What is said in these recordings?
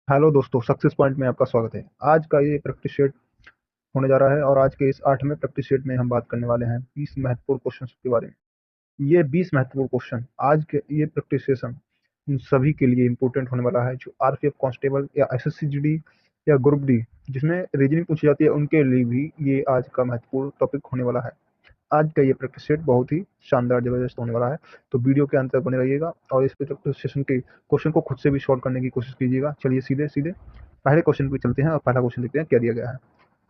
Hello दोस्तों, success point में आपका स्वागत है। आज का ये प्रैक्टिस सेट होने जा रहा है और आज के इस 8वें प्रैक्टिस सेट में हम बात करने वाले हैं 20 महत्वपूर्ण क्वेश्चन के बारे में। ये 20 महत्वपूर्ण क्वेश्चन आज के ये प्रैक्टिस सेशन उन सभी के लिए इम्पोर्टेंट होने वाला है जो आरपीएफ कांस्टेबल या एसएससी जीडी या ग्रुप डी जिसमें रीजनिंग पूछी जाती है उनके लिए भी ये आज का महत्वपूर्ण टॉपिक होने वाला है। आज का ये प्रैक्टिस सेट बहुत ही शानदार ज़बरदस्त होने वाला है, तो वीडियो के अंत तक बने रहिएगा और इस प्रैक्टिस सेशन के क्वेश्चन को खुद से भी सॉल्व करने की कोशिश कीजिएगा। चलिए सीधे सीधे पहले क्वेश्चन पे चलते हैं और पहला क्वेश्चन देखते हैं क्या दिया गया है।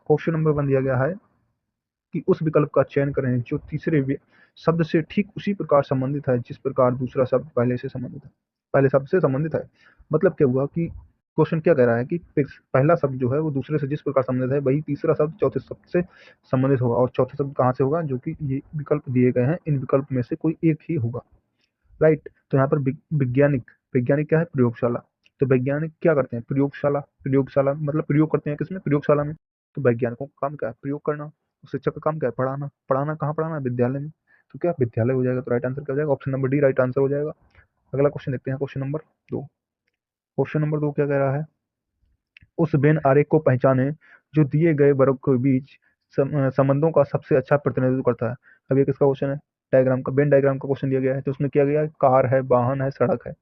क्वेश्चन नंबर 1 दिया गया है कि उस विकल्प का चयन करें जो तीसरे शब्द से ठीक उसी प्रकार संबंधित है जिस प्रकार दूसरा शब्द पहले शब्द से संबंधित है। मतलब क्या हुआ कि क्वेश्चन क्या कह रहा है कि पहला शब्द जो है वो दूसरे से जिस प्रकार संबंधित है वही तीसरा शब्द चौथे शब्द से संबंधित होगा, और चौथा शब्द कहाँ से होगा, जो कि ये विकल्प दिए गए हैं इन विकल्प में से कोई एक ही होगा। राइट। तो यहाँ पर वैज्ञानिक वैज्ञानिक क्या है, प्रयोगशाला। तो वैज्ञानिक क्या करते हैं, प्रयोगशाला। प्रयोगशाला मतलब प्रयोग करते हैं किसमें, प्रयोगशाला में। तो वैज्ञानिकों का काम क्या है, प्रयोग करना। शिक्षक का काम क्या है, पढ़ाना। पढ़ाना कहाँ पढ़ाना है, विद्यालय में। तो क्या विद्यालय हो जाएगा, तो राइट आंसर क्या हो जाएगा, option number D right answer हो जाएगा। अगला क्वेश्चन देखते हैं, क्वेश्चन नंबर 2। क्वेश्चन नंबर 2 क्या कह रहा है, उस वेन आरेख को पहचाने जो दिए गए वर्ग के बीच संबंधों का सबसे अच्छा प्रतिनिधित्व करता है। अब ये किसका क्वेश्चन है, डायग्राम का, वेन डायग्राम का क्वेश्चन दिया गया है। तो उसमें क्या गया है, कार है, वाहन है, सड़क है।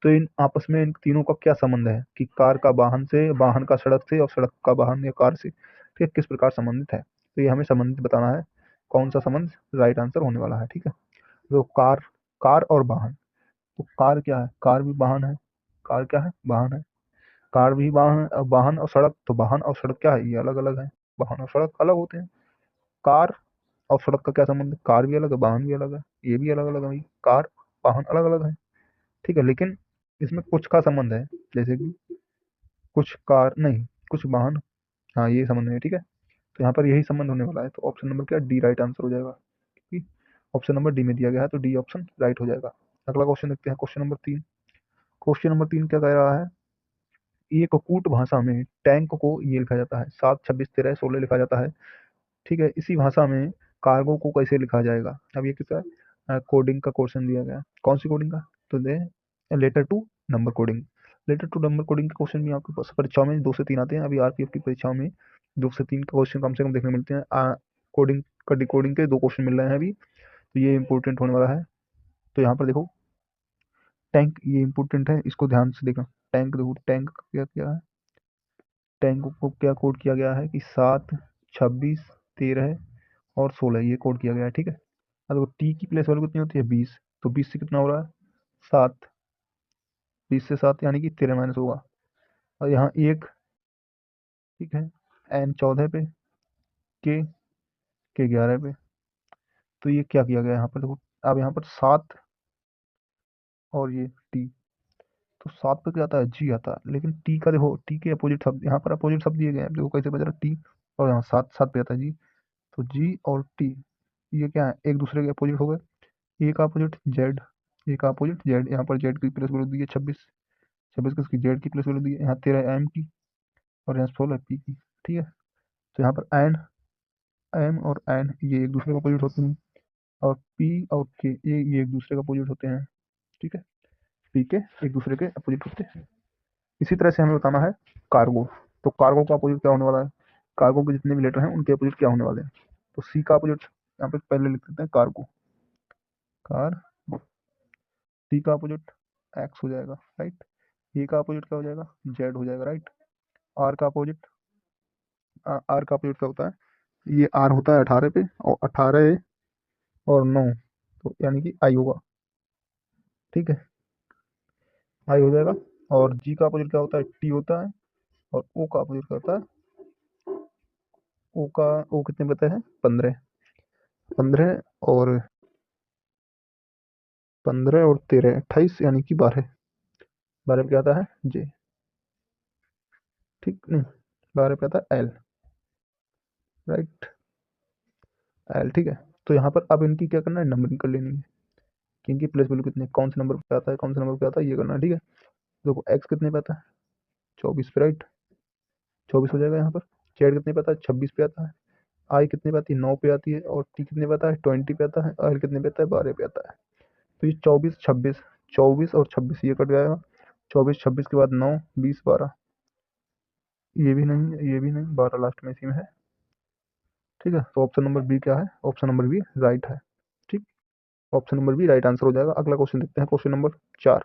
तो इन आपस में इन तीनों का क्या संबंध है कि कार का वाहन से, वाहन का सड़क से, और सड़क का वाहन या कार से, ठीक है, किस प्रकार संबंधित है। तो ये हमें संबंधित बताना है, कौन सा संबंध राइट आंसर होने वाला है। ठीक है, तो कार, कार और वाहन। तो कार क्या है, कार भी वाहन है। कार क्या है, वाहन है। कार भी वाहन, वाहन और सड़क, तो वाहन और सड़क क्या है, ये अलग अलग है। वाहन और सड़क अलग होते हैं। कार और सड़क का क्या संबंध है, कार भी अलग है, वाहन भी अलग है, ये भी अलग अलग है भाई। कार वाहन अलग अलग है, ठीक है, लेकिन इसमें कुछ का संबंध है, जैसे कि कुछ कार नहीं, कुछ वाहन, हाँ ये संबंध है। ठीक है, तो यहाँ पर यही संबंध होने वाला है। तो ऑप्शन नंबर क्या, डी राइट आंसर हो जाएगा, क्योंकि ऑप्शन नंबर डी में दिया गया है, तो डी ऑप्शन राइट हो जाएगा। अगला क्वेश्चन देखते हैं, क्वेश्चन नंबर 3। क्वेश्चन नंबर 3 क्या कह रहा है, एक कूट भाषा में टैंक को ये लिखा जाता है, 7, 26, 13, 16 लिखा जाता है। ठीक है, इसी भाषा में कार्गो को कैसे लिखा जाएगा। अब ये किसका है, कोडिंग का क्वेश्चन दिया गया है। कौन सी कोडिंग का, तो the letter to number coding. Letter to number coding के क्वेश्चन भी आपके पास परीक्षाओं में 2 से 3 आते हैं। अभी आरपीएफ की परीक्षाओं में 2 से 3 क्वेश्चन कम से कम देखने मिलते हैं। कोडिंग का डिकोडिंग के 2 क्वेश्चन मिल रहे हैं अभी, तो ये इंपॉर्टेंट होने वाला है। तो यहाँ पर देखो, टैंक ये इंपॉर्टेंट है, इसको ध्यान से देखना। टैंक देखो, टैंक का क्या क्या है, टैंक को क्या कोड किया गया है कि 7, 26, 13 और 16 ये कोड किया गया है। ठीक है, अब टी की प्लेस वैल्यू कितनी होती है, 20। तो 20 से कितना हो रहा है, 7। 20 से 7 यानी कि 13 माइनस होगा, और यहाँ एक, ठीक है, एन 14 पे, के 11 पे। तो ये क्या किया गया यहाँ पर देखो, अब यहाँ पर 7 और ये टी, तो 7 पे क्या आता है, जी आता है, लेकिन टी का देखो, टी के अपोजिट शब्द यहाँ पर अपोजिट शब्द दिए गए हैं, देखो कैसे बच रहा है टी, और यहाँ 7 पे आता है जी। तो जी और टी ये क्या है, एक दूसरे के अपोजिट हो गए। ए का अपोजिट जेड, ए का अपोजिट जेड, यहाँ पर जेड की प्लेस वैल्यू दी है 26, 26 किसकी, जेड की प्लेस वैल्यू दी है, यहाँ 13 एम की, और यहाँ 16 पी की। ठीक है, तो यहाँ पर एन, एम और एन ये एक दूसरे के अपोजिट होते हैं, और पी और के ये एक दूसरे के अपोजिट होते हैं। ठीक है, पी के एक दूसरे के अपोजिट होते हैं। इसी तरह से हमें बताना है कार्गो। तो कार्गो का अपोजिट क्या होने वाला है, कार्गो के जितने भी लेटर हैं उनके अपोजिट क्या होने वाले हैं। तो सी का अपोजिट यहाँ पे पहले लिख देते हैं, कार्गो, कार। सी का अपोजिट एक्स हो जाएगा, राइट। ए का अपोजिट क्या हो जाएगा, जेड हो जाएगा, राइट। आर का अपोजिट, आर का अपोजिट क्या होता है, ये आर होता है 18 पे, और 18 और 9, तो यानी कि आई होगा। ठीक है, आई हो जाएगा। और जी का अपोजिट क्या होता है, टी होता है। और ओ का अपोजिट क्या होता है, ओ का, ओ कितने पता है, 15। 15 और 13 यानी कि 12। 12 पे क्या आता है, जे, ठीक नहीं, 12 पे आता है एल, राइट, एल। ठीक है, तो यहाँ पर अब इनकी क्या करना है, नंबरिंग कर लेनी है कि इनकी प्लेस वैल्यू कितने, कौन से नंबर पे आता है, कौन से नंबर पे आता है, ये करना है। ठीक है, देखो एक्स कितने पे आता है, 24 पे, राइट, 24 हो जाएगा यहाँ पर। जेड कितने पे आता है, 26 पे आता है। आई कितने पे आती है, 9 पे आती है। और टी कितने पे आता है, 20 पे आता है। और एल कितने पे आता है, 12 पे आता है। तो ये 24, 26, 24 और 26 ये कट जाएगा। 24, 26 के बाद 9, 20, 12, ये भी नहीं, ये भी नहीं, 12 लास्ट में इसी में है। ठीक है, तो ऑप्शन नंबर बी क्या है? ऑप्शन नंबर बी राइट है। ठीक, option number B right answer हो जाएगा। अगला क्वेश्चन देखते हैं, क्वेश्चन नंबर 4।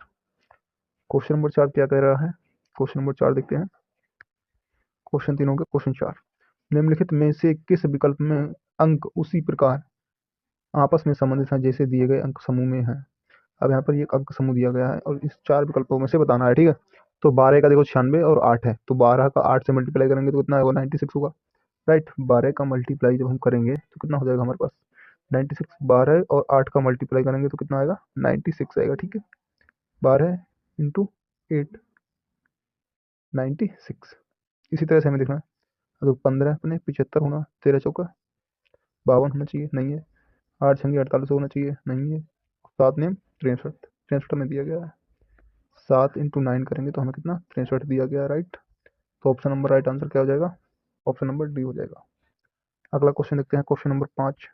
क्वेश्चन नंबर 4 क्या कह रहा है? क्वेश्चन नंबर 4 देखते हैं। क्वेश्चन 3 हो गया, क्वेश्चन 4। निम्नलिखित में से किस विकल्प में अंक उसी प्रकार आपस में संबंधित हैं जैसे दिए गए अंक समूह में है? अब यहाँ पर ये एक अंक समूह दिया गया है और इस 4 विकल्पों में से बताना है। ठीक है, तो 12 का देखो 96 और 8 है, तो 12 का 8 से मल्टीप्लाई करेंगे तो कितना होगा? 96 होगा। राइट, 12 का मल्टीप्लाई जब हम करेंगे तो कितना हो जाएगा हमारे पास? 96। 12 और 8 का मल्टीप्लाई करेंगे तो कितना आएगा? 96 आएगा। ठीक है, 12 इंटू 8, 96। इसी तरह से हमें देखना है, तो 15 अपने 75 होना, 13 चौका 52 होना चाहिए, नहीं है। 8 छंगे 48 होना चाहिए, नहीं है। 7 नेम 63, 63 में दिया गया है। 7 इंटू 9 करेंगे तो हमें कितना? 63 दिया गया है। राइट, तो ऑप्शन नंबर राइट आंसर क्या हो जाएगा? ऑप्शन नंबर डी हो जाएगा। अगला क्वेश्चन देखते हैं, क्वेश्चन नंबर 5।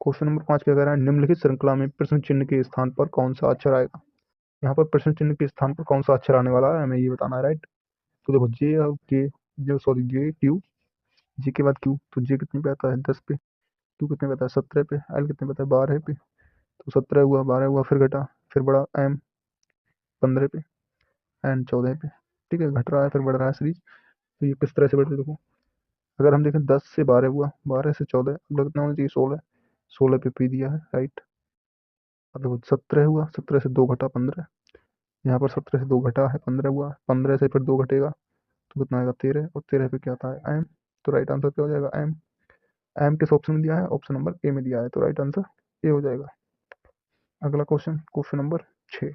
क्वेश्चन नंबर 5 क्या कह रहा है? निम्नलिखित श्रृंखला में प्रश्न चिन्ह के स्थान पर कौन सा अक्षर आएगा? यहाँ पर प्रश्न चिन्ह के स्थान पर कौन सा अक्षर आने वाला है, हमें ये बताना है। राइट, तो देखो जे और के, जो सॉरी जे क्यू, जी के बाद क्यू, तो जे कितने पे आता है? 10 पे। क्यू कितने पे आता है? 17 पे। एल कितने पे आता है? 12 पे। तो 17 हुआ, 12 हुआ, फिर घटा, फिर बढ़ा, एम 15 पे, एन 14 पे। ठीक है, घट रहा है फिर बढ़ रहा है सीरीज। तो ये किस तरह से बढ़ते देखो, अगर हम देखें 10 से 12 हुआ, 12 से 14, अगला कितना होना चाहिए? 16। 16 पे पी दिया है। राइट, अब देखो 17 हुआ, 17 से 2 घटा 15, यहाँ पर 17 से 2 घटा है 15 हुआ, 15 से फिर 2 घटेगा तो कितना आएगा? 13, और 13 पे क्या आता है? एम। तो राइट आंसर क्या हो जाएगा? एम। एम किस ऑप्शन में दिया है? ऑप्शन नंबर ए में दिया है, तो राइट आंसर ए हो जाएगा। अगला question, question number 6।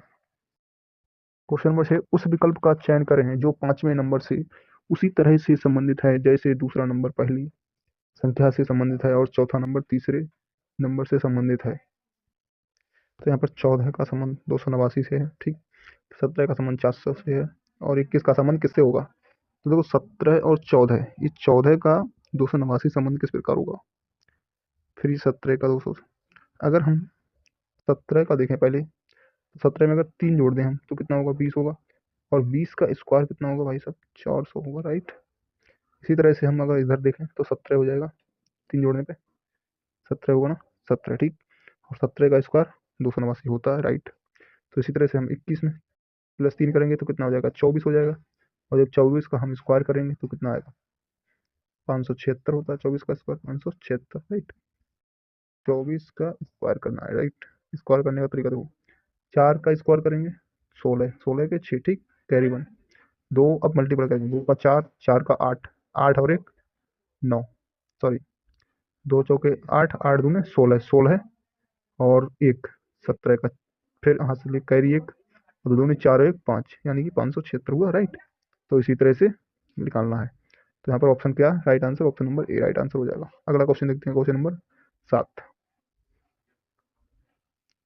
Question number 6, उस विकल्प का चयन करें जो 5वें नंबर से उसी तरह से संबंधित है जैसे दूसरा नंबर पहली संख्या से संबंधित है और चौथा नंबर तीसरे नंबर से संबंधित है। तो यहाँ पर 14 का संबंध 289 से है। ठीक, 17 का संबंध 400 से है, और 21 का संबंध किससे होगा? तो देखो 17 और 14, ये 14 का 289 संबंध किस प्रकार होगा? फिर ये 17 का 200, अगर हम 17 का देखें पहले, तो 17 में अगर 3 जोड़ दें हम तो कितना होगा? 20 होगा, और 20 का स्क्वायर कितना होगा भाई साहब? 400 होगा। राइट, इसी तरह से हम अगर इधर देखें तो 17 हो जाएगा, 3 जोड़ने पे 17 होगा ना, 17। ठीक, और 17 का स्क्वायर 289 होता है। राइट, तो इसी तरह से हम 21 में +3 करेंगे तो कितना हो जाएगा? 24 हो जाएगा, और जब 24 का हम स्क्वायर करेंगे तो कितना आएगा? 576 होता है 24 का स्क्वायर, 576। राइट, 24 का स्क्वायर करना है। राइट, स्क्वायर करने का तरीका देखो, 4 का स्क्वायर करेंगे 16, 16 के 6, ठीक, कैरी 1, 2 अब मल्टीप्लाई करेंगे, 2 का 4, 4 का 8, 8 और 1 9, सॉरी 2 चौके 8, 8 दूने 16, 16 और 1 17 का, फिर यहाँ से कैरी 1, और दोनों 4 और 1 5, यानी कि 576 हुआ। राइट, तो इसी तरह से निकालना है। तो यहाँ पर ऑप्शन क्या है? Right answer option number A right answer हो जाएगा। अगला क्वेश्चन देखते हैं, क्वेश्चन नंबर 7।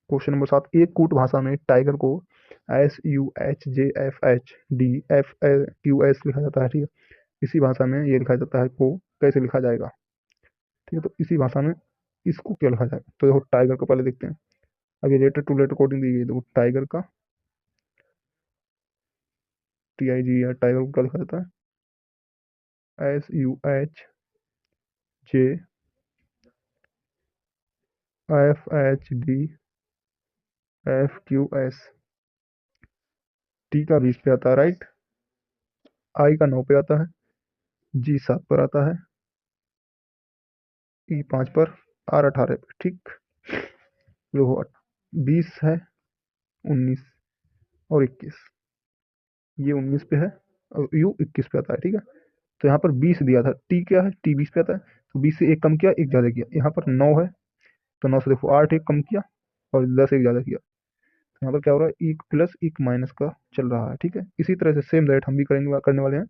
क्वेश्चन नंबर 7, एक कूट भाषा में टाइगर को SUHJFHDFQS लिखा जाता है। ठीक है, इसी भाषा में ये लिखा जाता है को कैसे लिखा जाएगा? ठीक है, तो इसी भाषा में इसको क्या लिखा जाएगा? तो देखो टाइगर को पहले देखते हैं। अब ये लेटर टू लेटर कोडिंग दी गई है, देखो टाइगर का TIG या टाइगर को क्या लिखा जाता है? SUHJFHDFQS। टी का 20 पे आता है। राइट, आई का 9 पे आता है, जी 7 पर आता है, ई 5 पर, आर 18 पे। ठीक, देखो 20 है, 19 और 21, ये 19 पे है और यू 21 पे आता है। ठीक है, तो यहाँ पर 20 दिया था, टी क्या है? टी 20 पे आता है, तो 20 से एक कम किया, एक ज़्यादा किया। यहाँ पर 9 है, तो 9 से देखो 8 एक कम किया और 10 एक ज़्यादा किया। तो यहाँ पर क्या हो रहा है? एक प्लस एक माइनस का चल रहा है। ठीक है, इसी तरह से सेम दैट हम भी करेंगे, करने वाले हैं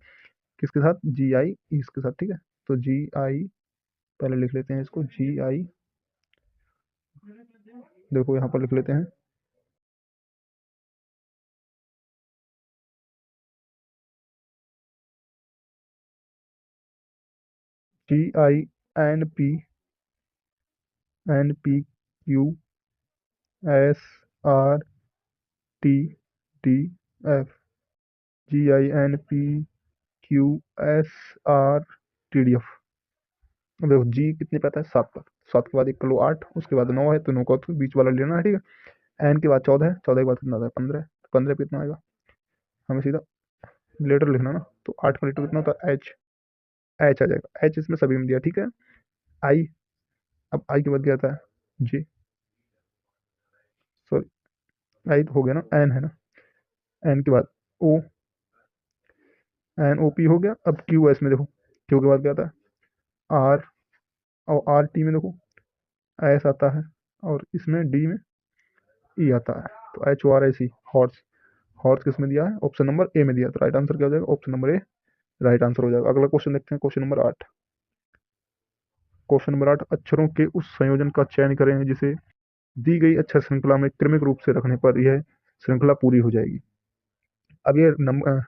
किसके साथ? GI इसके साथ। ठीक है, तो GI पहले लिख लेते हैं इसको, GI देखो यहाँ पर लिख लेते हैं GINPQSRTTF, GINPQSRTTF। QSRTDF। देखो जी कितने पे आता है 7 पर, 7 के बाद 1 कर लो 8, उसके बाद 9 है तो 9 का तो बीच वाला लेना है, ठीक है। एन के बाद 14 है, 14 के बाद कितना आता है 15, 15 पे कितना आएगा, हमें सीधा लेटर लिखना ना, तो 8 का लेटर कितना होता है एच, एच आ जाएगा, एच इसमें सभी में दिया, ठीक है। आई, अब आई के बाद क्या आता है जी, सॉरी आई तो हो गया ना, एन है ना, एन के बाद ओ, एन ओ पी हो गया। अब क्यू एस में देखो, क्यू के बाद क्या आता है आर, और आर टी में देखो एस आता है, और इसमें डी में ई आता है, तो H O R I C, horse. Horse किस में दिया है, ऑप्शन नंबर ए में दिया, तो राइट आंसर क्या हो जाएगा, option number A right answer हो जाएगा। अगला क्वेश्चन देखते हैं, क्वेश्चन नंबर 8। क्वेश्चन नंबर 8, अक्षरों के उस संयोजन का चयन करें जिसे दी गई अक्षर श्रृंखला में क्रमिक रूप से रखने पर यह श्रृंखला पूरी हो जाएगी। अब ये नंबर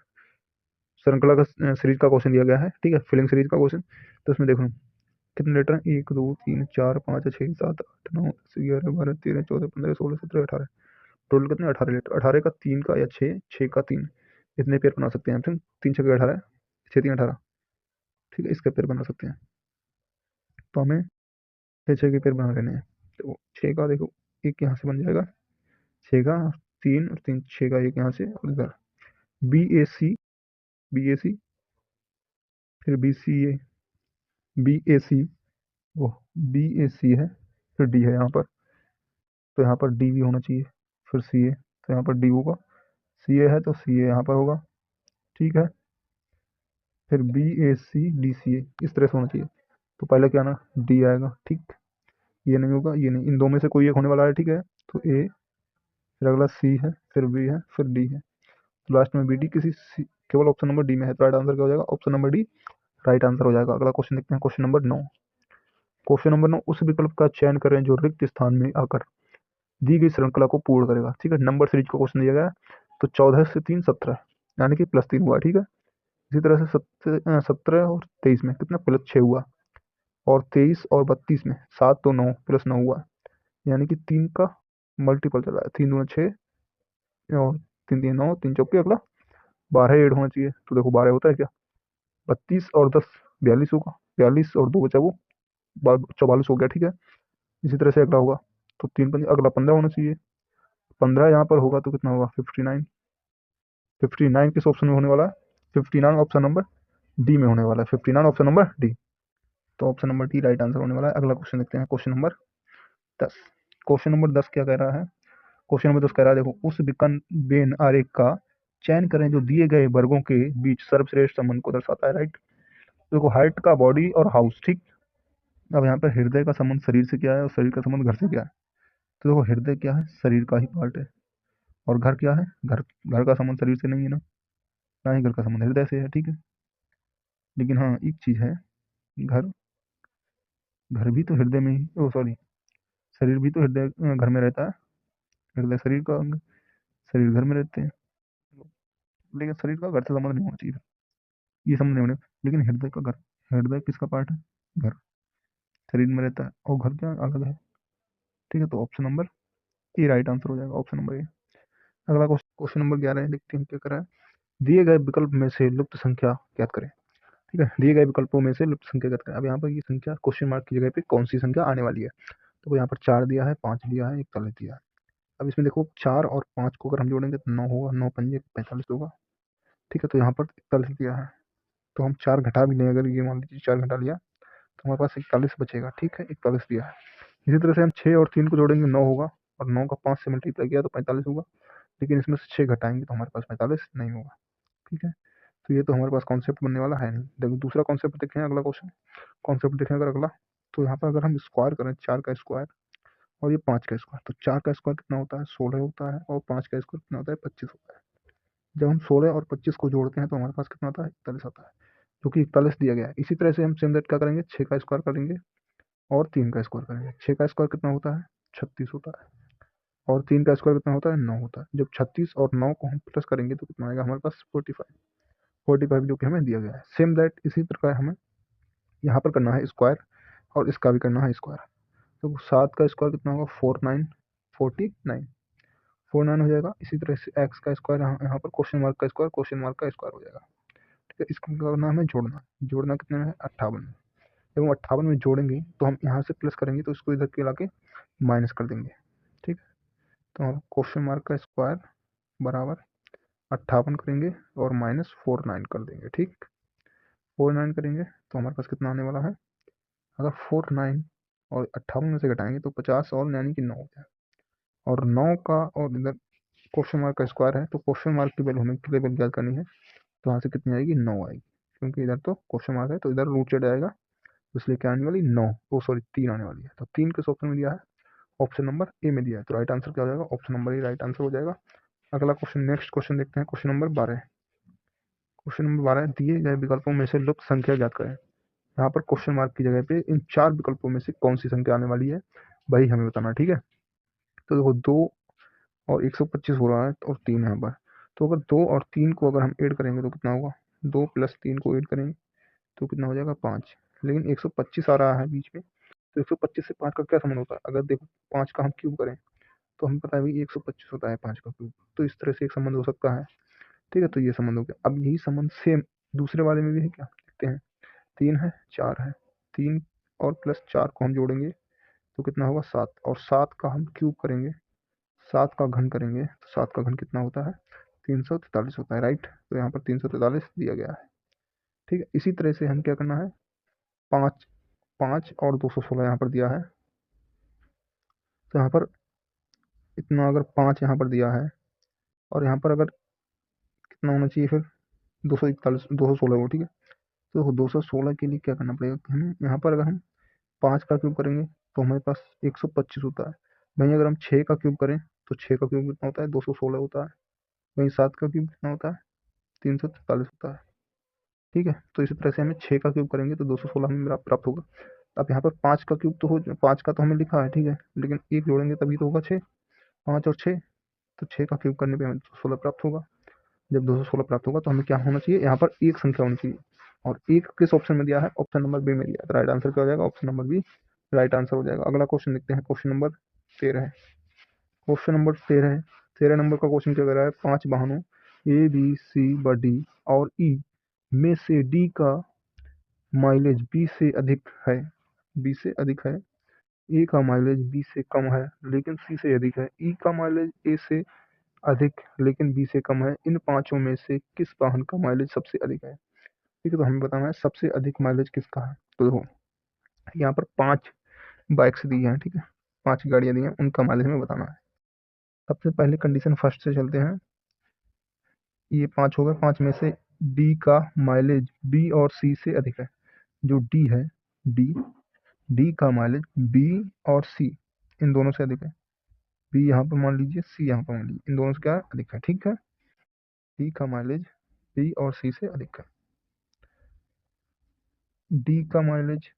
श्रृंखला का सीरीज का क्वेश्चन दिया गया है, ठीक है, फिलिंग सीरीज का क्वेश्चन। तो इसमें देखो कितने लेटर हैं, 1 2 3 4 5 6 7 8 9 10 11 12 13 14 15 16 17 18, टोटल कितने 18 लेटर, 18 का 3 का या 6, 6 का 3, इतने पेयर बना सकते हैं हम, 3 6 18, 6 3 18, ठीक है, इसके पेयर बना सकते हैं। तो हमें 6 6 के पेयर बना लेने हैं, तो 6 का देखो एक यहाँ से बन जाएगा, 6 का 3 और 3, 6 का एक यहाँ से, और इधर बी ए सी, बी ए सी, फिर बी सी ए, बी ए सी, वो बी ए सी है, फिर डी है यहाँ पर, तो यहाँ पर डी भी होना चाहिए, फिर सी ए, तो यहाँ पर डी होगा, सी ए है तो सी ए यहाँ पर होगा, ठीक है। फिर बी ए सी डी सी ए, इस तरह से होना चाहिए, तो पहले क्या ना डी आएगा, ठीक, ये नहीं होगा, ये नहीं, इन दो में से कोई एक होने वाला है, ठीक है, तो ए, फिर अगला सी है, फिर बी है, फिर डी है, तो लास्ट में बी डी किसी सी, केवल ऑप्शन नंबर डी में है, तो राइट आंसर क्या हो जाएगा, option number D right answer हो जाएगा। अगला क्वेश्चन देखते हैं, क्वेश्चन नंबर 9। क्वेश्चन नंबर 9, उस विकल्प का चयन करें जो रिक्त स्थान में आकर दी गई श्रृंखला को पूर्ण करेगा, ठीक है, नंबर सीरीज का क्वेश्चन दिया गया है, तो 14 से 3 17, यानी कि +3 हुआ, ठीक है। इसी तरह से 17 और 23 में कितना +6 हुआ, और 23 और 32 में 7 तो 9 +9 हुआ, यानी कि 3 का मल्टीपल चला है, 3 दूना 6, और 3 3 9, 3 चौके अगला 12 ऐड होना चाहिए, तो देखो 12 होता है क्या, 32 और 10 42 होगा, 42 और 2 बचा वो 44 हो गया, ठीक है। इसी तरह से अगला होगा, तो 3 अगला 15 होना चाहिए, 15 यहाँ पर होगा तो कितना होगा 59, 59 किस ऑप्शन में होने वाला है, 59 ऑप्शन नंबर डी में होने वाला है, 59 ऑप्शन नंबर डी, तो option number D right answer होने वाला है। अगला क्वेश्चन देखते हैं, क्वेश्चन नंबर 10। क्वेश्चन नंबर 10 क्या कह रहा है, क्वेश्चन नंबर 10 कह रहा है, देखो उस विकर्ण बेन आरेख का चयन करें जो दिए गए वर्गों के बीच सर्वश्रेष्ठ संबंध को दर्शाता है, राइट। देखो हाइट का बॉडी और हाउस, ठीक। अब यहाँ पर हृदय का संबंध शरीर से क्या है, और शरीर का संबंध घर से क्या है, तो देखो हृदय क्या है, शरीर का ही पार्ट है, और घर क्या है, घर, घर का संबंध शरीर से नहीं है ना, ना ही घर का संबंध हृदय से है, ठीक है। लेकिन हाँ एक चीज है, घर, घर भी तो हृदय में ही, ओ सॉरी, शरीर भी तो हृदय घर में रहता है, हृदय शरीर का अंग, शरीर घर में रहते हैं, लेकिन शरीर का घर से संबंध नहीं होना चाहिए, ये संबंध नहीं होने, लेकिन हृदय का घर, हृदय किसका पार्ट है, घर, शरीर में रहता है, और घर क्या अलग है, ठीक है, तो option number A right answer हो जाएगा, ऑप्शन नंबर ए। अगला क्वेश्चन नंबर 11 है, देखते हैं क्या करा है, दिए गए विकल्प में से लुप्त संख्या ज्ञात करें, ठीक है, दिए गए विकल्पों में से लुप्त संख्या ज्ञात करें। अब यहाँ पर ये संख्या क्वेश्चन मार्क की जगह पे कौन सी संख्या आने वाली है, तो यहाँ पर 4 दिया है, 5 दिया है, 41 दिया है। अब इसमें देखो 4 और 5 को अगर हम जोड़ेंगे तो 9 होगा, 9 पंजे 45 होगा, ठीक है, तो यहाँ पर 41 दिया है, तो हम 4 घटा भी लें, अगर ये मान लीजिए 4 घटा लिया तो हमारे पास 41 बचेगा, ठीक है, 41 दिया है। इसी तरह से हम 6 और 3 को जोड़ेंगे 9 होगा, और 9 का 5 से मल्टीप्लाई किया तो 45 होगा, लेकिन इसमें से 6 घटाएंगे तो हमारे पास 45 नहीं होगा, ठीक है। तो ये तो हमारे पास कॉन्सेप्ट बनने वाला है नहीं। देखो दूसरा कॉन्सेप्ट देखें, अगला क्वेश्चन कॉन्सेप्ट देखें अगर अगला, तो यहाँ पर अगर हम स्क्वायर करें 4 का स्क्वायर और ये 5 का स्क्वायर, तो 4 का स्क्वायर कितना होता है 16 होता है, और 5 का स्क्वायर कितना होता है 25 होता है। जब हम 16 और 25 को जोड़ते हैं तो हमारे पास कितना आता है 41 आता है, जो कि 41 दिया गया है। इसी तरह से हम सेम दैट क्या करेंगे, 6 का स्क्वायर करेंगे और 3 का स्क्वायर करेंगे। 6 का स्क्वायर कितना होता है 36 होता है, और 3 का स्क्वायर कितना होता है 9 होता है। जब 36 और 9 को हम प्लस करेंगे तो कितना आएगा हमारे पास 45, 45 जो कि हमें दिया गया है। सेम दैट इसी प्रकार हमें यहाँ पर करना है स्क्वायर, और इसका भी करना है स्क्वायर। तो 7 का स्क्वायर कितना होगा 49, 49, 49 हो जाएगा। इसी तरह से एक्स का स्क्वायर यहाँ पर क्वेश्चन मार्क का स्क्वायर, क्वेश्चन मार्क का स्क्वायर हो जाएगा, इसको क्या करना है, हमें जोड़ना। जोड़ना कितने में है, 58 में। जब हम 58 में जोड़ेंगे तो हम यहाँ से प्लस करेंगे तो इसको इधर के ला के माइनस कर देंगे। ठीक है, तो हम क्वेश्चन मार्क का स्क्वायर बराबर 58 करेंगे और माइनस 49 कर देंगे। ठीक, 49 करेंगे तो हमारे पास कितना आने वाला है, अगर 49 और 58 में से घटाएंगे तो 50 और यानी कि 9 हो जाए। और 9 का और इधर क्वेश्चन मार्क का स्क्वायर है तो क्वेश्चन मार्क की वैल्यू हमें की वैल्यू ज्ञात करनी है। तो यहाँ से कितनी आएगी, 9 आएगी, क्योंकि इधर तो क्वेश्चन मार्क है तो इधर रूट चढ़ जाएगा, इसलिए क्या आने वाली 9, ओ सॉरी 3 आने वाली है। तो 3 किस ऑप्शन में दिया है, ऑप्शन नंबर ए में दिया है। तो राइट आंसर क्या हो जाएगा, option number A right answer हो जाएगा। अगला क्वेश्चन, नेक्स्ट क्वेश्चन देखते हैं, क्वेश्चन नंबर 12। क्वेश्चन नंबर 12, दिए गए विकल्पों में से लुप्त संख्या ज्ञात करें। यहाँ पर क्वेश्चन मार्क की जगह पे इन 4 विकल्पों में से कौन सी संख्या आने वाली है वही हमें बताना है। ठीक है, तो देखो 2 और 125 हो रहा है और 3 यहाँ पर। तो अगर 2 और 3 को अगर हम ऐड करेंगे तो कितना होगा, 2 प्लस 3 को ऐड करेंगे तो कितना हो जाएगा, 5। लेकिन 125 आ रहा है बीच में, तो 125 से 5 का क्या संबंध होता है, अगर देखो 5 का हम क्यूब करें तो हमें पता है भाई 125 होता है 5 का क्यूब, तो इस तरह से एक संबंध हो सकता है। ठीक है, तो ये संबंध हो गया। अब यही संबंध सेम दूसरे वाले में भी है क्या, देखते हैं। 3 है, 4 है, 3 और प्लस 4 को हम जोड़ेंगे तो कितना होगा, 7। और 7 का हम क्यूब करेंगे, 7 का घन करेंगे तो 7 का घन कितना होता है, 343 होता है। राइट, तो यहाँ पर 343 दिया गया है। ठीक है, इसी तरह से हम क्या करना है, 5 5 और 216 यहाँ पर दिया है। तो यहाँ पर इतना, अगर 5 यहाँ पर दिया है और यहाँ पर अगर कितना होना चाहिए फिर, 241 216 हो। ठीक है, तो 216 के लिए क्या करना पड़ेगा, हम यहाँ पर अगर हम 5 का क्यूब करेंगे तो हमारे पास 125 होता है। वहीं अगर हम 6 का क्यूब करें तो 6 का क्यूब कितना होता है, 216 होता है। वहीं 7 का क्यूब कितना होता है, 343 होता है। ठीक है, तो इसी तरह से हमें 6 का क्यूब करेंगे तो 216 हमें प्राप्त होगा। अब यहाँ पर 5 का क्यूब तो हो, 5 का तो हमें लिखा है, ठीक है, लेकिन एक जोड़ेंगे तभी तो होगा 6। 5 और 6, तो 6 का क्यूब करने पे हमें 216 प्राप्त होगा। जब 216 प्राप्त होगा तो हमें क्या होना चाहिए, यहाँ पर एक संख्या होनी चाहिए। और एक किस ऑप्शन में दिया है, ऑप्शन नंबर बी में दिया है। तो राइट आंसर क्या हो जाएगा, option number B right answer हो जाएगा। अगला क्वेश्चन देखते हैं, क्वेश्चन नंबर 13 है। क्वेश्चन नंबर 13 है। 13 नंबर का क्वेश्चन क्या कर रहा है, 5 वाहनों ए बी सी व डी और ई में से डी का माइलेज बी से अधिक है, बी से अधिक है। ए का माइलेज बी से कम है लेकिन सी से अधिक है। ई का माइलेज ए से अधिक लेकिन बी से कम है। इन पांचों में से किस वाहन का माइलेज सबसे अधिक है। ठीक है, तो हमें बताना है सबसे अधिक माइलेज किसका है। तो देखो यहाँ पर 5 बाइक्स दी हैं, ठीक है, 5 गाड़ियां दी हैं, उनका माइलेज हमें बताना है। सबसे पहले कंडीशन फर्स्ट से चलते हैं। ये 5 हो गए, 5 में से डी का माइलेज बी और सी से अधिक है। जो डी है, डी डी का माइलेज बी और सी इन दोनों से अधिक है। बी यहाँ पर मान लीजिए, सी यहाँ पर मान लीजिए, इन दोनों से क्या है, अधिक है। ठीक है, डी का माइलेज बी और सी से अधिक है। डी का माइलेज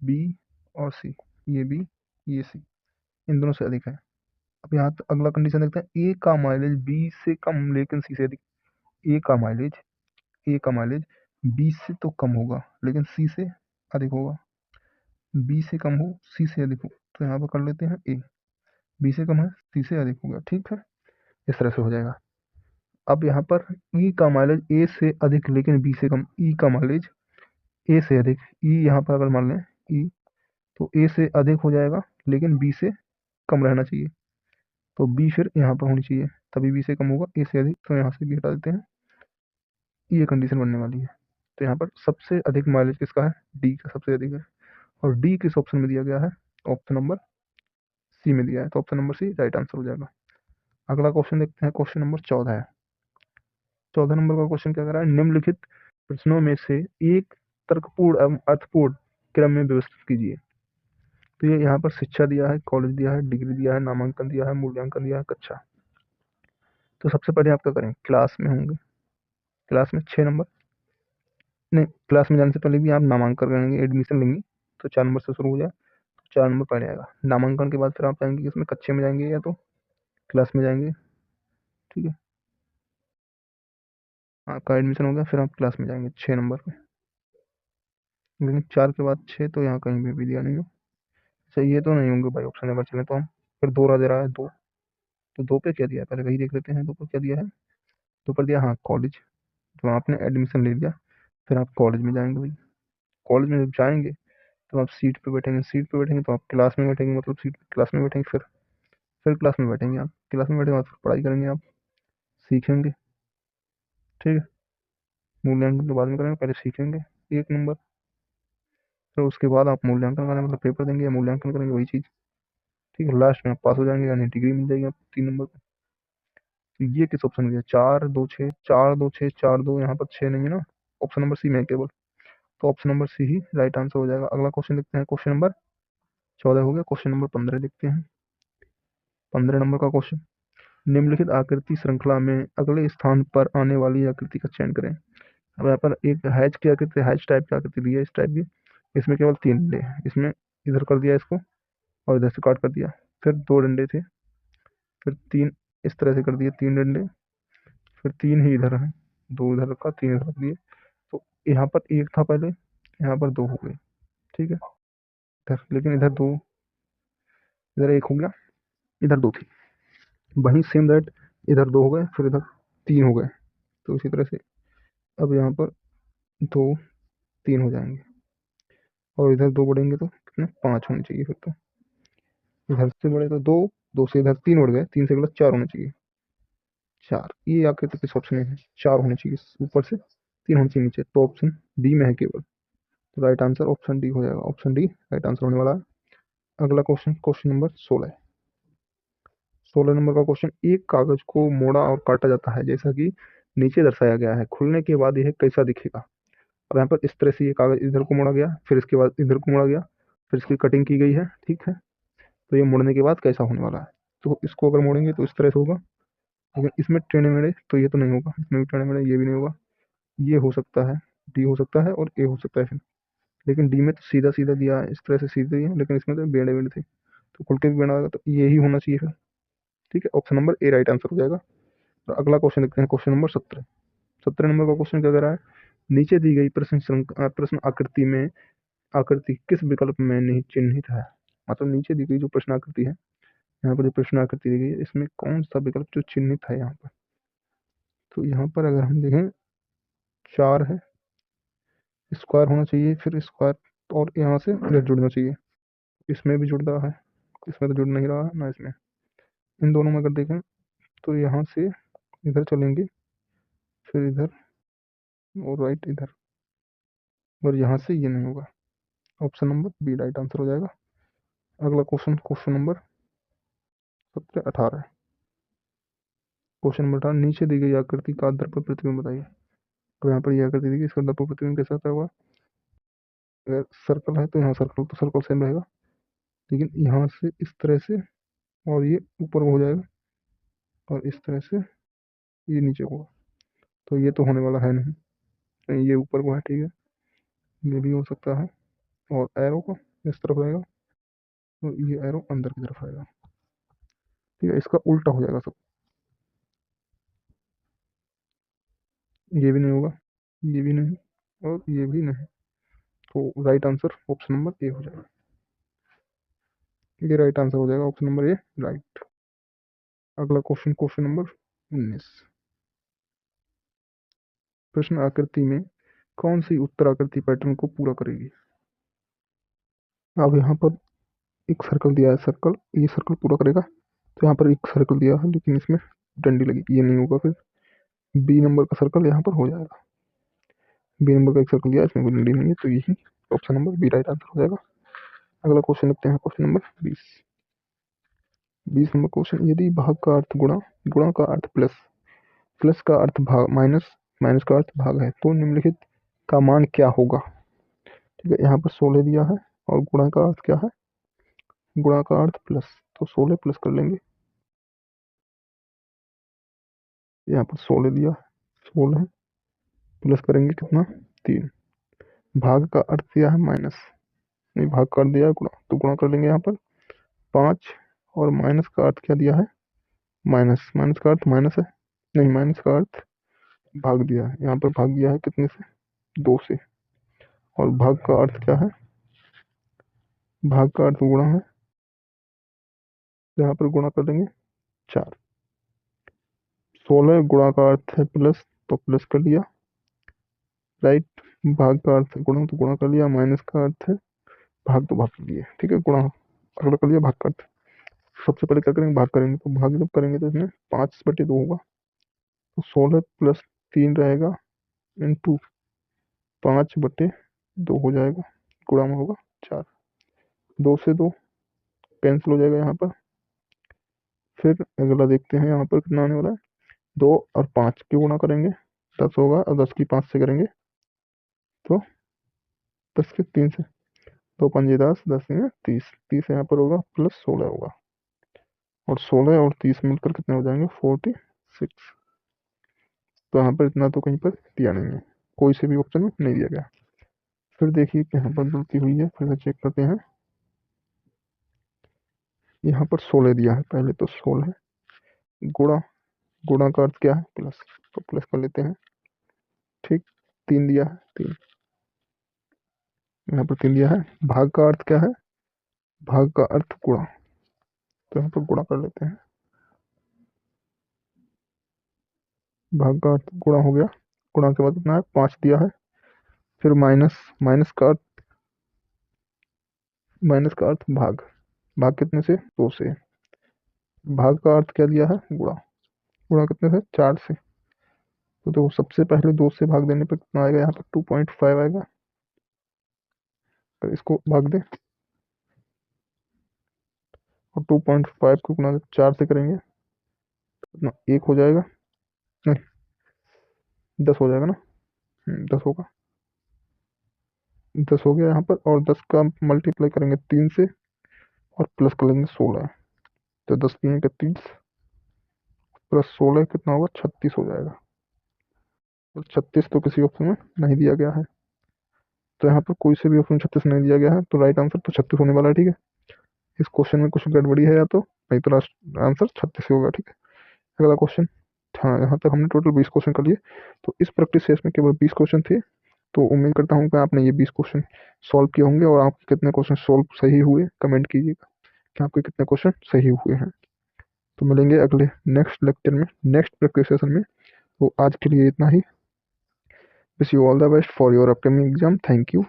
बी और सी, ये बी ये सी, इन दोनों से अधिक है। अब यहाँ तो अगला कंडीशन देखते हैं, ए का माइलेज बी से कम लेकिन सी से अधिक। ए का माइलेज, ए का माइलेज बी से तो कम होगा लेकिन सी से अधिक होगा। बी से कम हो, सी से अधिक हो, तो यहाँ पर कर लेते हैं ए, बी से कम है, सी से अधिक होगा। ठीक है, इस तरह से हो जाएगा। अब यहाँ पर ई का माइलेज ए से अधिक लेकिन बी से कम, ई का माइलेज ए से अधिक, ई यहाँ पर अगर मान लें ई, तो ए से अधिक हो जाएगा लेकिन बी से कम रहना चाहिए। तो बी फिर यहाँ पर होनी चाहिए, तभी बी से कम होगा, ए से अधिक, तो यहाँ से बी हटा देते हैं। ये कंडीशन बनने वाली है। तो यहाँ पर सबसे अधिक माइलेज किसका है, डी का सबसे अधिक है। और डी किस ऑप्शन में दिया गया है, ऑप्शन नंबर सी में दिया है। तो option number C right answer हो जाएगा। अगला क्वेश्चन देखते हैं, क्वेश्चन नंबर 14 है। 14 नंबर का क्वेश्चन क्या कर रहा है, निम्नलिखित प्रश्नों में से एक तर्कपूर्ण एवं अर्थपूर्ण क्रम में व्यवस्थित कीजिए। तो ये यहाँ पर शिक्षा दिया है, कॉलेज दिया है, डिग्री दिया है, नामांकन दिया है, मूल्यांकन दिया है, कक्षा। तो सबसे पहले आप क्या करें, क्लास में होंगे, क्लास में 6 नंबर, नहीं क्लास में जाने से पहले भी आप नामांकन करेंगे, एडमिशन लेंगे, तो 4 नंबर से शुरू हो जाए, तो 4 नंबर पहले आएगा। नामांकन के बाद फिर आप जाएंगे इसमें कच्चे में जाएंगे या तो क्लास में जाएंगे। ठीक है, आपका एडमिशन हो गया, फिर आप क्लास में जाएंगे 6 नंबर पे। लेकिन 4 के बाद 6 तो यहाँ कहीं पे भी दिया नहीं हो। अच्छा, ये तो नहीं होंगे भाई ऑप्शन, नंबर चले तो हम फिर 2 दे रहा है, 2, तो 2 पे क्या दिया है पहले वही देख लेते हैं। 2 पर क्या दिया है, 2 पर दिया हाँ कॉलेज, तो आपने एडमिशन ले लिया, फिर आप कॉलेज में जाएंगे भाई। कॉलेज में जब जाएंगे तो आप सीट पे बैठेंगे, सीट पे बैठेंगे तो आप क्लास में बैठेंगे, मतलब सीट क्लास में बैठेंगे, फिर क्लास में बैठेंगे आप, क्लास में बैठेंगे, फिर पढ़ाई करेंगे आप, सीखेंगे। ठीक है, मूल्यांकन तो बाद में करेंगे, पहले सीखेंगे 1 नंबर, फिर उसके बाद आप मूल्यांकन करेंगे, मतलब पेपर देंगे या मूल्यांकन करेंगे वही चीज़। ठीक है, लास्ट में आप पास हो जाएंगे, यानी डिग्री मिल जाएगी आपको 3 नंबर पे। तो ये किस ऑप्शन में दिया? 4 2 6, 4 2 6, 4 2, यहाँ पर 6 नहीं है ना, ऑप्शन नंबर सी में है केवल। तो ऑप्शन नंबर सी ही राइट आंसर हो जाएगा। अगला क्वेश्चन देखते हैं, क्वेश्चन नंबर 14 हो गया, क्वेश्चन नंबर 15 देखते हैं। 15 नंबर का क्वेश्चन, निम्नलिखित आकृति श्रृंखला में अगले स्थान पर आने वाली आकृति का चयन करें। अब यहाँ पर एक हैच की आकृति, हैच टाइप की आकृति दी है, इस टाइप की, इसमें केवल 3 डंडे हैं, इसमें इधर कर दिया इसको और इधर से काट कर दिया, फिर 2 डंडे थे, फिर 3 इस तरह से कर दिए, 3 डंडे, फिर 3 ही इधर हैं, 2 इधर रखा, 3 इधर रख दिए। तो यहाँ पर एक था पहले, यहाँ पर 2 हो गए। ठीक है, इधर लेकिन इधर 2, इधर 1 हो गया, इधर 2 थी, वहीं सेम दैट इधर 2 हो गए, फिर इधर 3 हो गए। तो इसी तरह से अब यहाँ पर 2 3 हो जाएंगे, और इधर 2 बढ़ेंगे तो कितने, 5 होने चाहिए। फिर तो इधर से बढ़े तो 2, 2 से इधर 3 बढ़ गए, 3 से गलत 4 होने चाहिए, 4। ये आकृति किस ऑप्शन में है? 4 होने चाहिए ऊपर से, 3 होने चाहिए नीचे, तो ऑप्शन डी में है केवल। तो राइट आंसर ऑप्शन डी हो जाएगा, ऑप्शन डी राइट आंसर होने वाला है। अगला क्वेश्चन, क्वेश्चन नंबर 16। 16 नंबर का क्वेश्चन, एक कागज को मोड़ा और काटा जाता है जैसा कि नीचे दर्शाया गया है, खुलने के बाद यह कैसा दिखेगा। अब यहाँ पर इस तरह से ये कागज इधर को मोड़ा गया, फिर इसके बाद इधर को मोड़ा गया, फिर इसकी कटिंग की गई है। ठीक है, तो ये मोड़ने के बाद कैसा होने वाला है? तो इसको अगर मोड़ेंगे तो इस तरह से होगा, लेकिन इसमें टेढ़े मेढ़े तो ये तो नहीं होगा, इसमें भी टेढ़े मेढ़े, ये भी नहीं होगा। ये हो सकता है, डी हो सकता है और ए हो सकता है फिर, लेकिन डी में तो सीधा सीधा दिया है, इस तरह से सीधे ही है, लेकिन इसमें तो बेड़े बेड़े थे, तो खुल के भी बेड़ा होगा, तो ये ही होना चाहिए फिर। ठीक है, option number A right answer हो जाएगा। और अगला क्वेश्चन देखते हैं, क्वेश्चन नंबर 17। 17 नंबर का क्वेश्चन क्या कह रहा है, नीचे दी गई प्रश्न आकृति में आकृति किस विकल्प में नहीं चिन्हित है। मतलब नीचे दी गई जो प्रश्न आकृति है, यहाँ पर जो प्रश्न आकृति दी गई है, इसमें कौन सा विकल्प जो चिन्हित है यहाँ पर। तो यहाँ पर अगर हम देखें, 4 है, स्क्वायर होना चाहिए, फिर स्क्वायर, और यहाँ से इधर जुड़ना चाहिए, इसमें भी जुड़ रहा है, इसमें तो जुड़ नहीं रहा है ना इसमें। इन दोनों में अगर देखें तो यहाँ से इधर चलेंगे, फिर इधर और राइट इधर, और यहाँ से ये नहीं होगा। Option number B right answer हो जाएगा। अगला question, question number 18। Question number 18, नीचे दी गई आकृति का दर्पण प्रतिबिंब बताइए। तो यहाँ पर ये आकृति दी गई, इसका दर्पण प्रतिबिंब कैसा होता होगा? अगर सर्कल है तो यहाँ सर्कल तो सर्कल सेम रहेगा, लेकिन यहाँ से इस तरह से, और ये ऊपर हो जाएगा, और इस तरह से ये नीचे होगा, तो ये तो होने वाला है नहीं, नहीं, ये ऊपर को है। ठीक है, ये भी हो सकता है, और एरो को इस तरफ रहेगा, तो ये एरो अंदर की तरफ आएगा। ठीक है, इसका उल्टा हो जाएगा सब, ये भी नहीं होगा, ये भी नहीं, और ये भी नहीं। तो right answer option number A हो जाएगा, ये राइट आंसर हो जाएगा, ऑप्शन नंबर ए राइट। अगला क्वेश्चन, क्वेश्चन नंबर 19। प्रश्न आकृति में कौन सी उत्तर आकृति पैटर्न को पूरा करेगी। अब यहाँ पर एक सर्कल दिया है, सर्कल, ये सर्कल पूरा करेगा, तो यहाँ पर एक सर्कल दिया है, लेकिन इसमें डंडी लगी, ये नहीं होगा। फिर बी नंबर का सर्कल यहाँ पर हो जाएगा, बी नंबर का एक सर्कल दिया है, इसमें कोई डंडी नहीं है, तो यही option number B right answer हो जाएगा। अगला क्वेश्चन लिखते हैं, क्वेश्चन नंबर 20। 20 नंबर क्वेश्चन, यदि भाग का अर्थ गुणा, गुणा का अर्थ प्लस, प्लस का अर्थ भाग, माइनस, माइनस का अर्थ भाग है, तो निम्नलिखित का मान क्या होगा। ठीक है, यहाँ पर 16 दिया है, और गुणा का अर्थ क्या है, गुणा का अर्थ प्लस, तो 16 प्लस कर लेंगे, यहाँ पर 16 दिया है, 16 प्लस करेंगे कितना, 3। भाग का अर्थ दिया है माइनस, नहीं भाग का अर्थ दिया है गुणा, तो गुणा कर लेंगे यहाँ पर 5, और माइनस का अर्थ क्या दिया है, माइनस, माइनस का अर्थ माइनस है, नहीं माइनस का अर्थ भाग दिया है, यहाँ पर भाग दिया है कितने से, 2 से, और भाग का अर्थ क्या है, भाग का अर्थ गुणा है, तो यहाँ पर गुणा कर देंगे 4। 16 गुणा का अर्थ है प्लस, तो प्लस कर दिया, राइट, भाग का अर्थ है गुणा, तो गुणा कर लिया, माइनस का अर्थ है भाग, तो भाग कर लिए, ठीक है, गुणा अगला कर लिया, भाग का अर्थ। सबसे पहले क्या करेंगे, भाग करेंगे, तो भाग जब करेंगे तो इसमें 5/2 होगा, तो 16+3 रहेगा, इंटू 5/2 हो जाएगा, गुणा में होगा 4, 2 से 2 कैंसिल हो जाएगा यहाँ पर। फिर अगला देखते हैं यहाँ पर कितना आने वाला है, 2 और 5 के गुणा करेंगे 10 होगा, और 10 की 5 से करेंगे तो 10 के 3 से, 2×5 = 10, 10 में 30, 30 यहाँ पर होगा, प्लस 16 होगा, और 16 और 30 मिलकर कितने हो जाएंगे, 46। तो यहाँ पर इतना तो कहीं पर दिया नहीं है, कोई से भी ऑप्शन में नहीं दिया गया। फिर देखिए कि यहाँ पर गलती हुई है, फिर से चेक करते हैं। यहाँ पर 16 दिया है, पहले तो 16 गुणा, गुणा का अर्थ क्या है, प्लस, तो प्लस कर लेते हैं, ठीक। 3 दिया है, 3 यहाँ पर 3 दिया है। भाग का अर्थ क्या है, भाग का अर्थ गुणा, तो यहाँ पर गुणा कर लेते हैं, भाग का अर्थ गुणा हो गया, गुणा के बाद कितना है, 5 दिया है। फिर माइनस, माइनस का अर्थ भाग, भाग कितने से, 2 से। भाग का अर्थ क्या दिया है, गुणा, गुणा कितने से, 4 से। तो देखो सबसे पहले 2 से भाग देने पर कितना आएगा, यहाँ पर 2.5 आएगा, तो इसको भाग दें, और 2.5 को गुणा 4 से करेंगे तो कितना, 1 हो जाएगा, नहीं 10 हो जाएगा ना, 10 होगा, 10 हो गया यहाँ पर, और 10 का मल्टीप्लाई करेंगे 3 से, और प्लस कर लेंगे 16, तो 10×3 = 30, प्लस 16 कितना होगा, 36 हो जाएगा, और 36 तो किसी ऑप्शन में नहीं दिया गया है, तो यहाँ पर कोई से भी ऑप्शन 36 नहीं दिया गया है, तो राइट आंसर तो 36 होने वाला है, ठीक है। इस क्वेश्चन में कुछ गड़बड़ी है या तो, नहीं तो लास्ट आंसर 36 ही होगा, ठीक है। अगला क्वेश्चन, हाँ यहाँ तक हमने टोटल 20 क्वेश्चन कर लिए, तो इस प्रैक्टिस सेशन में केवल 20 क्वेश्चन थे, तो उम्मीद करता हूँ कि आपने ये 20 क्वेश्चन सॉल्व किए होंगे, और आपके कितने क्वेश्चन सॉल्व सही हुए कमेंट कीजिएगा कि आपके कितने क्वेश्चन सही हुए हैं। तो मिलेंगे अगले नेक्स्ट लेक्चर में, नेक्स्ट प्रैक्टिस सेशन में। तो आज के लिए इतना ही। Wish you all the best for your upcoming exam, thank you.